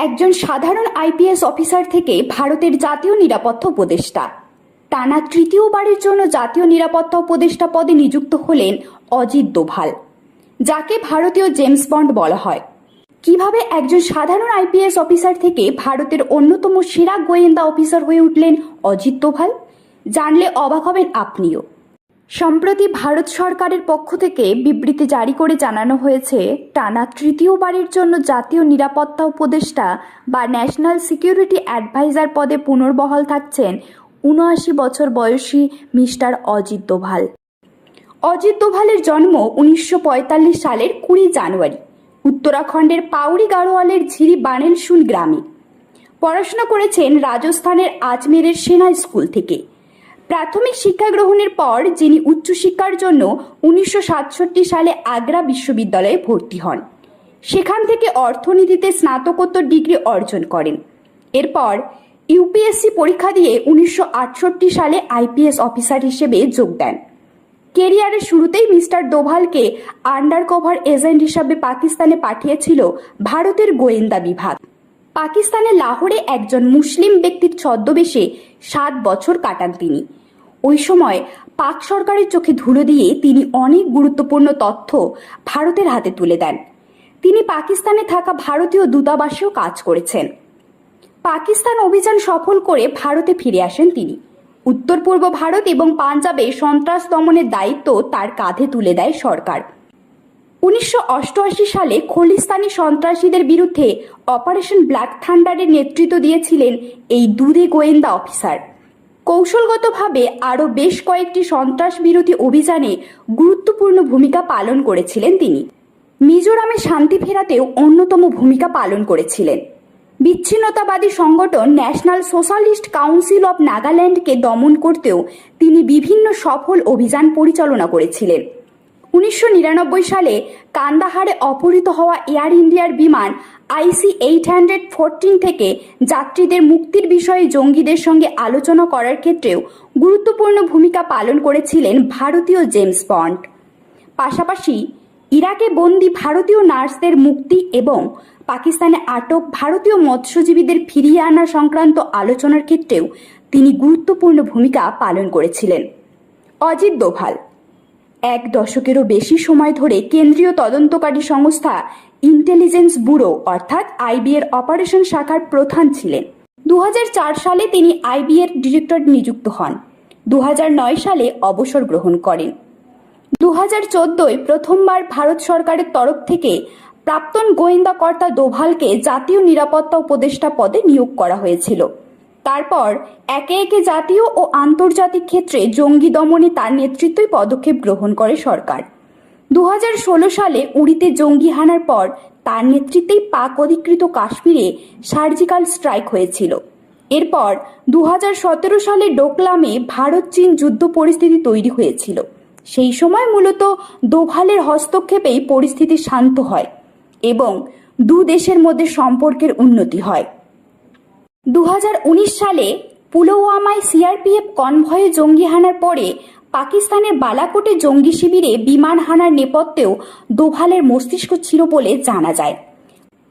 একজন সাধারণ IPS officer থেকে ভারতের জাতীয় নিরাপত্তা উপদেষ্টা। টানা তৃতীয়বারের জন্য জাতীয় নিরাপত্তা উপদেষ্টা পদে নিযুক্ত হলেন অজিত দোভাল, যাকে ভারতীয় জেমস বন্ড বলা হয়। কিভাবে একজন সাধারণ আইপিএস অফিসার থেকে ভারতের অন্যতম সেরা গোয়েন্দা অফিসার হয়ে উঠলেন অজিত দোভাল, জানলে অবাক হবেন আপনিও। সম্প্রতি ভারত সরকারের পক্ষ থেকে বিবৃতি জারি করে জানানো হয়েছে, টানা তৃতীয়বারের জন্য জাতীয় নিরাপত্তা উপদেষ্টা বা ন্যাশনাল সিকিউরিটি অ্যাডভাইজার পদে পুনর্বহাল থাকছেন ৭৯ বছর বয়সী মিস্টার অজিত দোভাল। অজিত দোভালের জন্ম ১৯৪৫ সালের ২০ জানুয়ারি উত্তরাখণ্ডের পাউরি গাড়োয়ালের ঝিরি বানেলসুন গ্রামে। পড়াশোনা করেছেন রাজস্থানের আজমেরের সেনা স্কুল থেকে। প্রাথমিক শিক্ষা গ্রহণের পর যিনি উচ্চশিক্ষার জন্য ১৯৬৭ সালে আগ্রা বিশ্ববিদ্যালয়ে ভর্তি হন। সেখান থেকে অর্থনীতিতে স্নাতকোত্তর ডিগ্রি অর্জন করেন। এরপর ইউপিএসসি পরীক্ষা দিয়ে ১৯৬৮ সালে আইপিএস অফিসার হিসেবে যোগ দেন। কেরিয়ারের শুরুতেই মিস্টার দোভালকে আন্ডার কভার এজেন্ট হিসাবে পাকিস্তানে পাঠিয়েছিল ভারতের গোয়েন্দা বিভাগ। পাকিস্তানের লাহোরে একজন মুসলিম ব্যক্তির ছদ্মবেশে ৭ বছর কাটান তিনি। ওই সময় পাক সরকারের চোখে ধুলো দিয়ে তিনি অনেক গুরুত্বপূর্ণ তথ্য ভারতের হাতে তুলে দেন। তিনি পাকিস্তানে থাকা ভারতীয় দূতাবাসেও কাজ করেছেন। পাকিস্তান অভিযান সফল করে ভারতে ফিরে আসেন তিনি। উত্তর পূর্ব ভারত এবং পাঞ্জাবে সন্ত্রাস দমনের দায়িত্ব তার কাঁধে তুলে দেয় সরকার। ১৯৮৮ সালে খলিস্তানি সন্ত্রাসীদের বিরুদ্ধে অপারেশন ব্ল্যাক থান্ডারের নেতৃত্ব দিয়েছিলেন এই দুই গোয়েন্দা অফিসার। কৌশলগতভাবে আরও বেশ কয়েকটি সন্ত্রাস বিরোধী অভিযানে গুরুত্বপূর্ণ ভূমিকা পালন করেছিলেন তিনি। মিজোরামে শান্তি ফেরাতেও অন্যতম ভূমিকা পালন করেছিলেন। বিচ্ছিন্নতাবাদী সংগঠন ন্যাশনাল সোশ্যালিস্ট কাউন্সিল অব নাগাল্যান্ডকে দমন করতেও তিনি বিভিন্ন সফল অভিযান পরিচালনা করেছিলেন। ১৯৯৯ সালে কান্দাহারে অপহৃত হওয়া এয়ার ইন্ডিয়ার বিমান IC-814 থেকে যাত্রীদের মুক্তির বিষয়ে জঙ্গিদের সঙ্গে আলোচনা করার ক্ষেত্রেও গুরুত্বপূর্ণ ভূমিকা পালন করেছিলেন ভারতীয় জেমস বন্ড। পাশাপাশি ইরাকে বন্দী ভারতীয় নার্সদের মুক্তি এবং পাকিস্তানে আটক ভারতীয় মৎস্যজীবীদের ফিরিয়ে আনা সংক্রান্ত আলোচনার ক্ষেত্রেও তিনি গুরুত্বপূর্ণ ভূমিকা পালন করেছিলেন। অজিত দোভাল ১ দশকেরও বেশি সময় ধরে কেন্দ্রীয় তদন্তকারী সংস্থা ইন্টেলিজেন্স ব্যুরো অর্থাৎ আইবি এর অপারেশন শাখার প্রধান ছিলেন। ২০০৪ সালে তিনি আইবি এর ডিরেক্টর নিযুক্ত হন। ২০০৯ সালে অবসর গ্রহণ করেন। ২০১৪ প্রথমবার ভারত সরকারের তরফ থেকে প্রাক্তন গোয়েন্দা কর্তা দোভালকে জাতীয় নিরাপত্তা উপদেষ্টা পদে নিয়োগ করা হয়েছিল। তারপর একে একে জাতীয় ও আন্তর্জাতিক ক্ষেত্রে জঙ্গি দমনে তার নেতৃত্বই পদক্ষেপ গ্রহণ করে সরকার। ২০১৬ সালে উড়িতে জঙ্গি হানার পর তার নেতৃত্বেই পাক অধিকৃত কাশ্মীরে সার্জিক্যাল স্ট্রাইক হয়েছিল। এরপর ২০১৭ সালে ডোকলামে ভারত চীন যুদ্ধ পরিস্থিতি তৈরি হয়েছিল। সেই সময় মূলত দোভালের হস্তক্ষেপেই পরিস্থিতি শান্ত হয় এবং দু দেশের মধ্যে সম্পর্কের উন্নতি হয়। ২০১৯ সালে পুলওয়ামায় সিআরপিএফ কনভয়ে জঙ্গি হানার পরে পাকিস্তানের বালাকোটে জঙ্গি শিবিরে বিমান হানার নেপথ্যেও দোভালের মস্তিষ্ক ছিল বলে জানা যায়।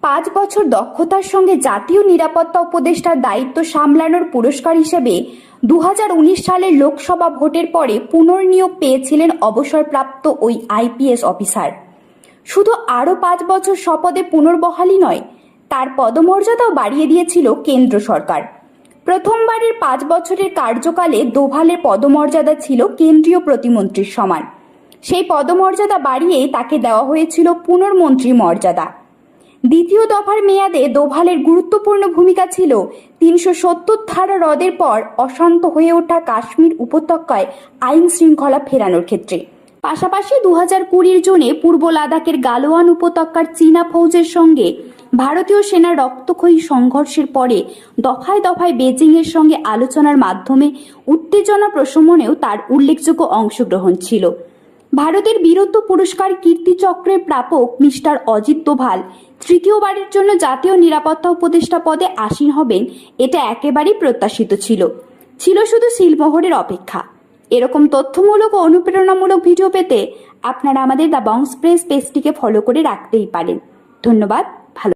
৫ বছর দক্ষতার সঙ্গে জাতীয় নিরাপত্তা উপদেষ্টার দায়িত্ব সামলানোর পুরস্কার হিসেবে ২০১৯ সালের লোকসভা ভোটের পরে পুনর্নিয়োগ পেয়েছিলেন অবসরপ্রাপ্ত ওই আইপিএস অফিসার। শুধু আরও ৫ বছর শপথে পুনর্বহালই নয়, তার পদমর্যাদাও বাড়িয়ে দিয়েছিল কেন্দ্র সরকার। প্রথমবারের ৫ বছরের কার্যকালে দোভালের পদমর্যাদা ছিল কেন্দ্রীয় প্রতিমন্ত্রীর সমান। সেই পদমর্যাদা বাড়িয়ে তাকে দেওয়া হয়েছিল পুনর্মন্ত্রী মর্যাদা। দ্বিতীয় দফার মেয়াদে দোভালের গুরুত্বপূর্ণ ভূমিকা ছিল ৩৭০ ধারা রদের পর অশান্ত হয়ে ওঠা কাশ্মীর উপত্যকায় আইন শৃঙ্খলা ফেরানোর ক্ষেত্রে। পাশাপাশি ২০২০ জুনে পূর্ব লাদাখের গালোয়ান উপত্যকার চীনা ফৌজের সঙ্গে ভারতীয় সেনার রক্তক্ষয়ী সংঘর্ষের পরে দফায় দফায় বেজিংয়ের সঙ্গে আলোচনার মাধ্যমে উত্তেজনা প্রশমনেও তার উল্লেখযোগ্য অংশগ্রহণ ছিল। ভারতের বীরত্ব পুরস্কার কীর্তিচক্রের প্রাপক মিস্টার অজিত দোভাল তৃতীয়বারের জন্য জাতীয় নিরাপত্তা উপদেষ্টা পদে আসীন হবেন, এটা একেবারেই প্রত্যাশিত ছিল শুধু সিলমোহরের অপেক্ষা। এরকম তথ্যমূলক ও অনুপ্রেরণামূলক ভিডিও পেতে আপনারা আমাদের দ্য বংস প্রেস পেজটিকে ফলো করে রাখতেই পারেন। ধন্যবাদ।